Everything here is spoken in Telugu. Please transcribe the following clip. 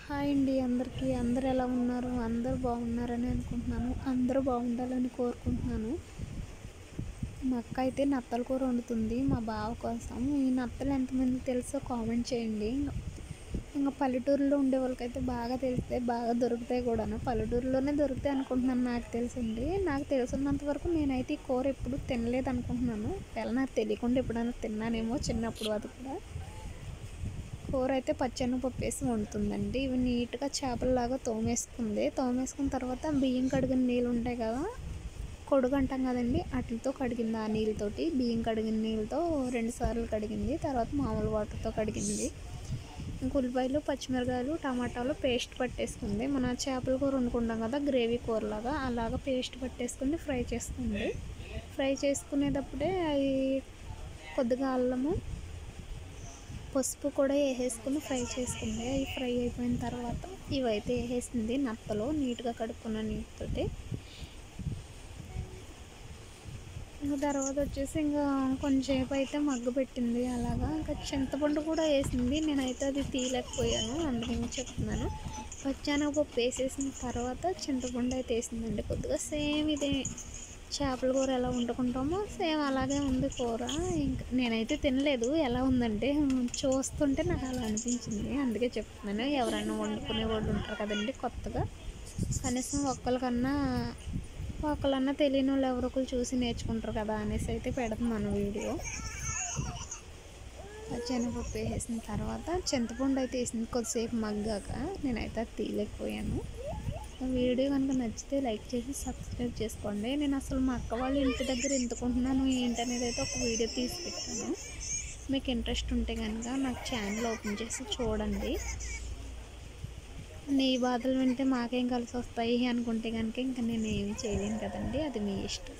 హాయ్ అండి అందరికీ. అందరూ ఎలా ఉన్నారు? అందరూ బాగున్నారని అనుకుంటున్నాను. అందరూ బాగుండాలని కోరుకుంటున్నాను. మా అక్క అయితే నత్తల కూర వండుతుంది మా బావ కోసం. ఈ నత్తలు ఎంతమందికి తెలుసో కామెంట్ చేయండి. ఇంకా పల్లెటూరులో ఉండే వాళ్ళకైతే బాగా తెలుస్తాయి, బాగా దొరుకుతాయి కూడాను. పల్లెటూరులోనే దొరుకుతాయి అనుకుంటున్నాను. నాకు తెలిసింది, నాకు తెలిసినంత వరకు నేనైతే ఈ కూర ఎప్పుడు తినలేదు అనుకుంటున్నాను. నాకు తెలియకుండా ఎప్పుడైనా తిన్నానేమో చిన్నప్పుడు. అది కూడా కూర అయితే పచ్చెనగపప్పు వేసి వండుతుందండి. ఇవి నీట్గా చేపలలాగా తోమేసుకున్న తర్వాత బియ్యం కడిగిన నీళ్ళు ఉంటాయి కదా, కొడుకు అంటాం కదండి, వాటితో కడిగింది. ఆ నీళ్ళతోటి, బియ్యం కడిగిన నీళ్ళతో 2 సార్లు కడిగింది. తర్వాత మామూలు వాటర్తో కడిగింది. ఇంక ఉల్లిపాయలు, పచ్చిమిరకాయలు, టమాటాలు పేస్ట్ పట్టేసుకుంది. మన చేపల కూర వండుకుంటాం కదా, గ్రేవీ కూరలాగా అలాగా పేస్ట్ పట్టేసుకుని ఫ్రై చేసుకుంది. ఫ్రై చేసుకునేటప్పుడే అవి కొద్దిగా అల్లము, పసుపు కూడా వేసేసుకుని ఫ్రై చేసుకుంది. అవి ఫ్రై అయిపోయిన తర్వాత ఇవైతే వేసేసింది నత్తలో, నీట్గా కడుక్కున్న నీటితోటి. ఇంకా తర్వాత వచ్చేసి ఇంకా కొంచెంసేపు అయితే మగ్గ పెట్టింది. అలాగా ఇంకా చింతపండు కూడా వేసింది. నేనైతే అది తీయలేకపోయాను, అందుకని చెప్తున్నాను. పచ్చెనగపప్పు వేసేసిన తర్వాత చింతపండు అయితే వేసిందండి కొద్దిగా. సేమ్ ఇదే చేపల కూర ఎలా వండుకుంటామో సేమ్ అలాగే ఉంది కూర. ఇంకా నేనైతే తినలేదు, ఎలా ఉందంటే చూస్తుంటే నాకు అలా అనిపించింది, అందుకే చెప్తున్నాను. ఎవరైనా వండుకునే వాళ్ళు ఉంటారు కదండి కొత్తగా, కనీసం ఒకళ్ళన్నా తెలియని వాళ్ళు ఎవరో ఒకరు చూసి నేర్చుకుంటారు కదా అనేసి అయితే పెడుతున్నాను వీడియో. పచ్చెనగపప్పు వేసేసిన తర్వాత చింతపండు అయితే వేసింది కొద్దిసేపు మగ్గాక. నేనైతే అది తీయలేకపోయాను. వీడియో కనుక నచ్చితే లైక్ చేసి సబ్స్క్రైబ్ చేసుకోండి. నేను అసలు మా అక్క వాళ్ళ ఇంటి దగ్గర ఎందుకుంటున్నాను ఏంటనేది అయితే ఒక వీడియో తీసి పెట్టాను. మీకు ఇంట్రెస్ట్ ఉంటే కనుక నాకు ఛానల్ ఓపెన్ చేసి చూడండి. నీ బాధలు వింటే మాకేం కలిసి వస్తాయి అనుకుంటే కనుక ఇంకా నేను ఏమి చేయలేను కదండి, అది మీ ఇష్టం.